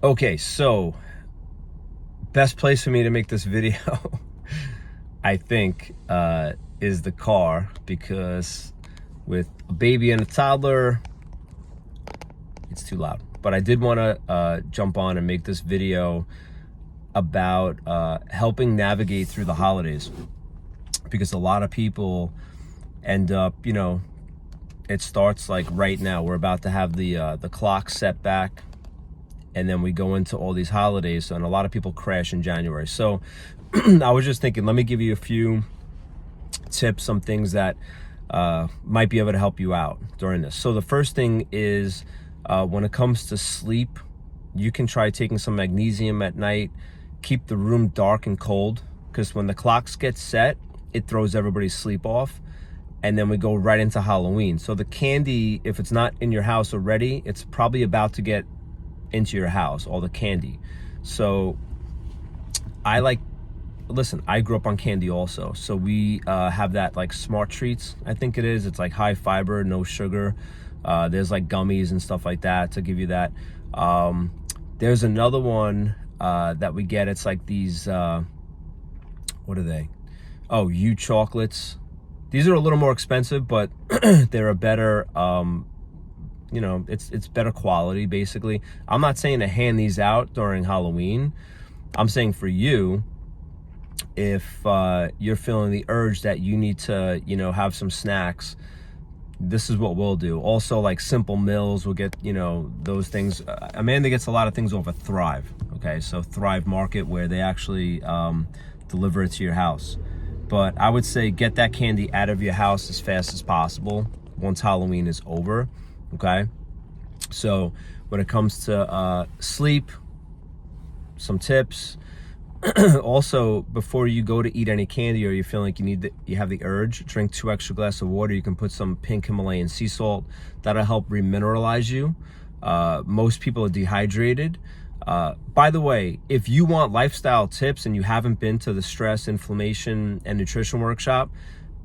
Okay, so best place for me to make this video, I think, is the car, because with a baby and a toddler, it's too loud. But I did want to jump on and make this video about helping navigate through the holidays, because a lot of people end up, it starts like right now. We're about to have the clock set back, and then we go into all these holidays, and a lot of people crash in January. So I was just thinking, let me give you a few tips, some things that might be able to help you out during this. So the first thing is, when it comes to sleep, you can try taking some magnesium at night. Keep the room dark and cold, because when the clocks get set, it throws everybody's sleep off, and then we go right into Halloween. So the candy, if it's not in your house already, it's probably about to get into your house, all the candy. So I grew up on candy also. So we have that like Smart Treats, I think it is. It's like high fiber, no sugar. There's like gummies and stuff like that to give you that. There's another one that we get. It's like these, what are they? Oh, U chocolates. These are a little more expensive, but they're a better, it's better quality, basically. I'm not saying to hand these out during Halloween. I'm saying for you, if you're feeling the urge that you need to, have some snacks, this is what we'll do. Also, like Simple Mills, we'll get, those things. Amanda gets a lot of things over Thrive, okay? So Thrive Market, where they actually deliver it to your house. But I would say get that candy out of your house as fast as possible once Halloween is over, okay? So when it comes to sleep, some tips. Also, before you go to eat any candy, or you feel like you have the urge, drink 2 extra glasses of water. You can put some pink Himalayan sea salt. That'll help remineralize you. Most people are dehydrated. By the way, if you want lifestyle tips and you haven't been to the stress, inflammation, and nutrition workshop,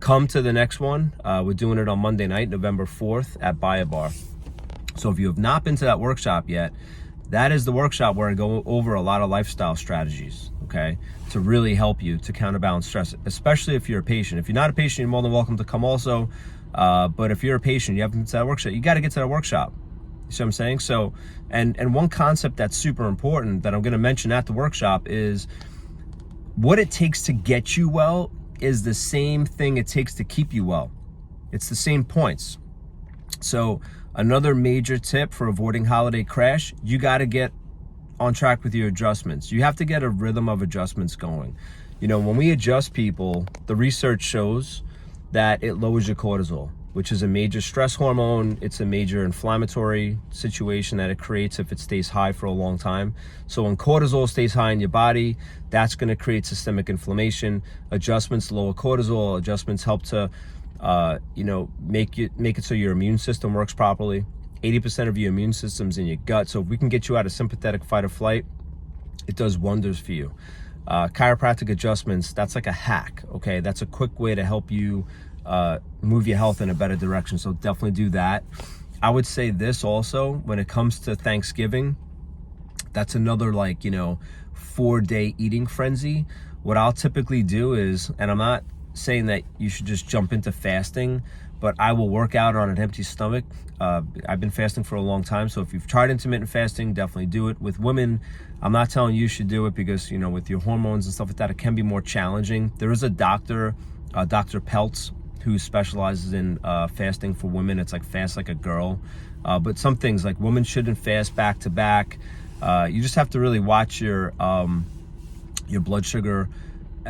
come to the next one. We're doing it on Monday night, November 4th at Buy a Bar. So if you have not been to that workshop yet, that is the workshop where I go over a lot of lifestyle strategies, okay, to really help you to counterbalance stress, especially if you're a patient. If you're not a patient, you're more than welcome to come also. But if you're a patient, you haven't been to that workshop, you got to get to that workshop. You see what I'm saying? So, and one concept that's super important that I'm going to mention at the workshop is what it takes to get you well is the same thing it takes to keep you well. It's the same points. So another major tip for avoiding holiday crash, you got to get on track with your adjustments. You have to get a rhythm of adjustments going. When we adjust people, the research shows that it lowers your cortisol, which is a major stress hormone. It's a major inflammatory situation that it creates if it stays high for a long time. So when cortisol stays high in your body, that's going to create systemic inflammation. Adjustments lower cortisol. Adjustments help to make it so your immune system works properly. 80% of your immune system's in your gut. So if we can get you out of sympathetic fight or flight, it does wonders for you. Chiropractic adjustments, that's like a hack, okay? That's a quick way to help you move your health in a better direction. So definitely do that. I would say this also, when it comes to Thanksgiving, that's another 4-day eating frenzy. What I'll typically do is, and I'm not saying that you should just jump into fasting, but I will work out on an empty stomach. I've been fasting for a long time, so if you've tried intermittent fasting, definitely do it. With women, I'm not telling you should do it because, with your hormones and stuff like that, it can be more challenging. There is a doctor, Dr. Peltz, who specializes in fasting for women. It's like fast like a girl. But some things like women shouldn't fast back to back. You just have to really watch your blood sugar,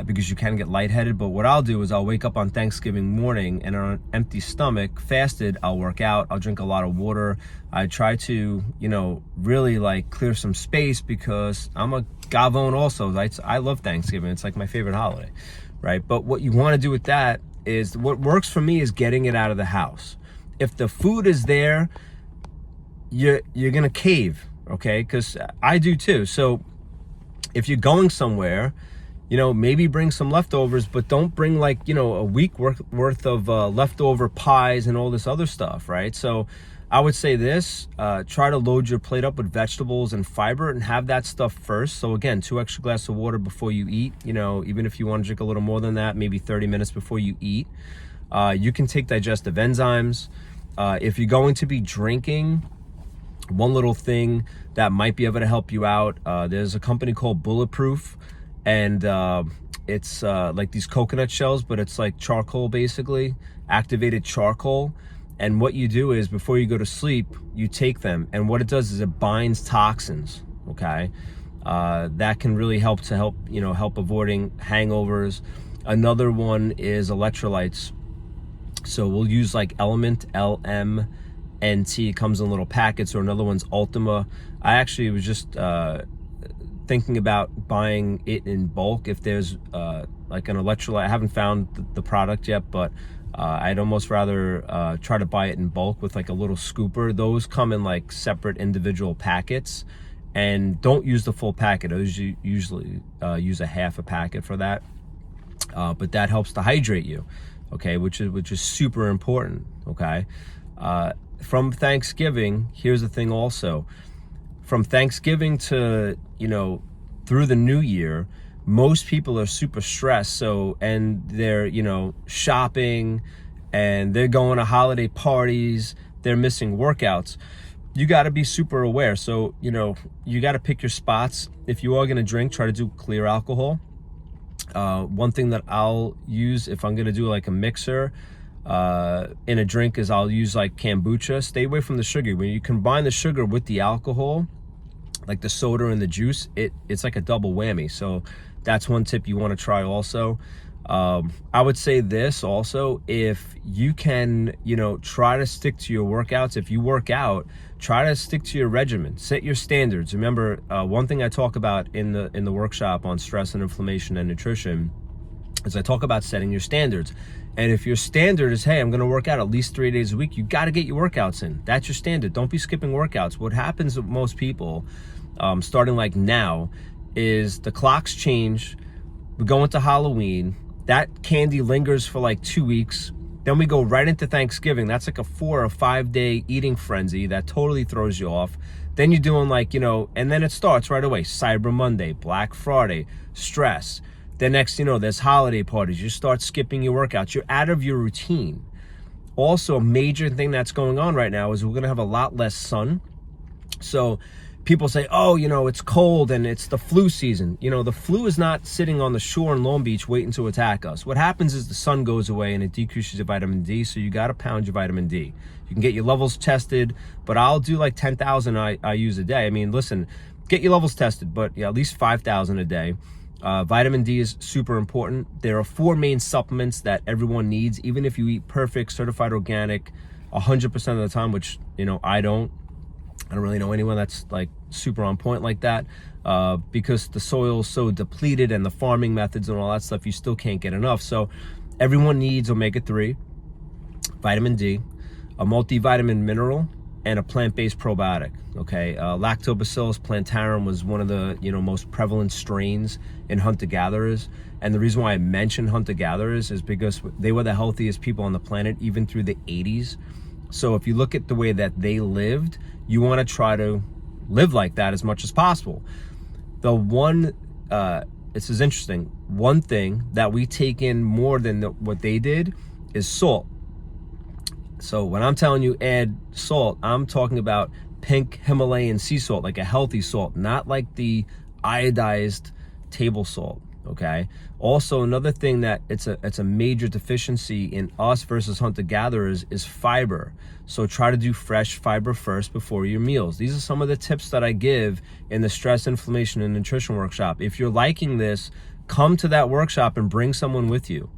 because you can get lightheaded. But what I'll do is I'll wake up on Thanksgiving morning, and on an empty stomach, fasted, I'll work out, I'll drink a lot of water. I try to, really clear some space, because I'm a Gavone also. I love Thanksgiving. It's like my favorite holiday, right? But what you want to do with that is, what works for me is getting it out of the house. If the food is there, you're going to cave, okay? Because I do too. So if you're going somewhere, maybe bring some leftovers, but don't bring a week worth of leftover pies and all this other stuff, right? So I would say this, try to load your plate up with vegetables and fiber and have that stuff first. So again, 2 extra glasses of water before you eat, even if you want to drink a little more than that, maybe 30 minutes before you eat. You can take digestive enzymes. If you're going to be drinking, one little thing that might be able to help you out, there's a company called Bulletproof, and it's like these coconut shells, but it's like charcoal, basically, activated charcoal. And what you do is before you go to sleep, you take them, and what it does is it binds toxins, okay? That can really help avoiding hangovers. Another one is electrolytes. So we'll use like Element, LMNT, it comes in little packets, or another one's Ultima. I actually was just thinking about buying it in bulk if there's like an electrolyte. I haven't found the product yet, but I'd almost rather try to buy it in bulk with like a little scooper. Those come in like separate individual packets, and don't use the full packet. I usually use a half a packet for that, but that helps to hydrate you, okay, which is super important, okay? From Thanksgiving, here's the thing also. From Thanksgiving to, through the new year, most people are super stressed. And they're, shopping, and they're going to holiday parties, they're missing workouts. You got to be super aware. So, you got to pick your spots. If you are going to drink, try to do clear alcohol. One thing that I'll use if I'm going to do like a mixer in a drink is I'll use like kombucha. Stay away from the sugar. When you combine the sugar with the alcohol, like the soda and the juice, it's like a double whammy. So that's one tip you want to try also. I would say this also, if you can, try to stick to your workouts. If you work out, try to stick to your regimen, set your standards. Remember, one thing I talk about in the workshop on stress and inflammation and nutrition is I talk about setting your standards. And if your standard is, hey, I'm going to work out at least 3 days a week, you got to get your workouts in. That's your standard. Don't be skipping workouts. What happens with most people, starting like now, is the clocks change. We go into Halloween. That candy lingers for like 2 weeks. Then we go right into Thanksgiving. That's like a 4 or 5 day eating frenzy that totally throws you off. Then you're doing like, and then it starts right away. Cyber Monday, Black Friday, stress. Then next, there's holiday parties. You start skipping your workouts. You're out of your routine. Also, a major thing that's going on right now is we're going to have a lot less sun. So people say, oh, it's cold and it's the flu season. The flu is not sitting on the shore in Long Beach waiting to attack us. What happens is the sun goes away and it decreases your vitamin D, so you got to pound your vitamin D. You can get your levels tested, but I'll do like 10,000 I use a day. I mean, listen, get your levels tested, but at least 5,000 a day. Vitamin D is super important. There are 4 main supplements that everyone needs, even if you eat perfect, certified organic, 100% of the time, which, I don't really know anyone that's like super on point like that, because the soil's so depleted and the farming methods and all that stuff, you still can't get enough. So everyone needs omega-3, vitamin D, a multivitamin mineral, and a plant-based probiotic, okay? Lactobacillus plantarum was one of the, most prevalent strains in hunter-gatherers. And the reason why I mention hunter-gatherers is because they were the healthiest people on the planet, even through the 80s. So if you look at the way that they lived, you want to try to live like that as much as possible. The one, this is interesting, one thing that we take in more than what they did is salt. So when I'm telling you add salt, I'm talking about pink Himalayan sea salt, like a healthy salt, not like the iodized table salt, okay? Also, another thing that it's a major deficiency in us versus hunter-gatherers is fiber. So try to do fresh fiber first before your meals. These are some of the tips that I give in the Stress, Inflammation, and Nutrition Workshop. If you're liking this, come to that workshop and bring someone with you.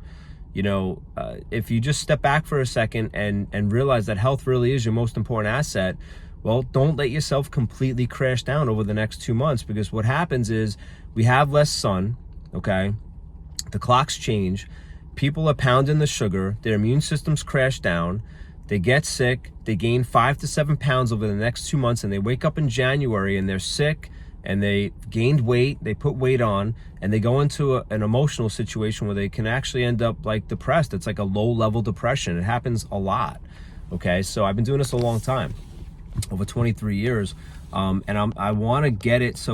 If you just step back for a second and realize that health really is your most important asset, well, don't let yourself completely crash down over the next 2 months, because what happens is we have less sun, okay? The clocks change. People are pounding the sugar. Their immune systems crash down. They get sick. They gain 5 to 7 pounds over the next 2 months, and they wake up in January and they're sick and they gained weight, they put weight on, and they go into an emotional situation where they can actually end up like depressed. It's like a low-level depression. It happens a lot. Okay, so I've been doing this a long time, over 23 years, and I want to get it so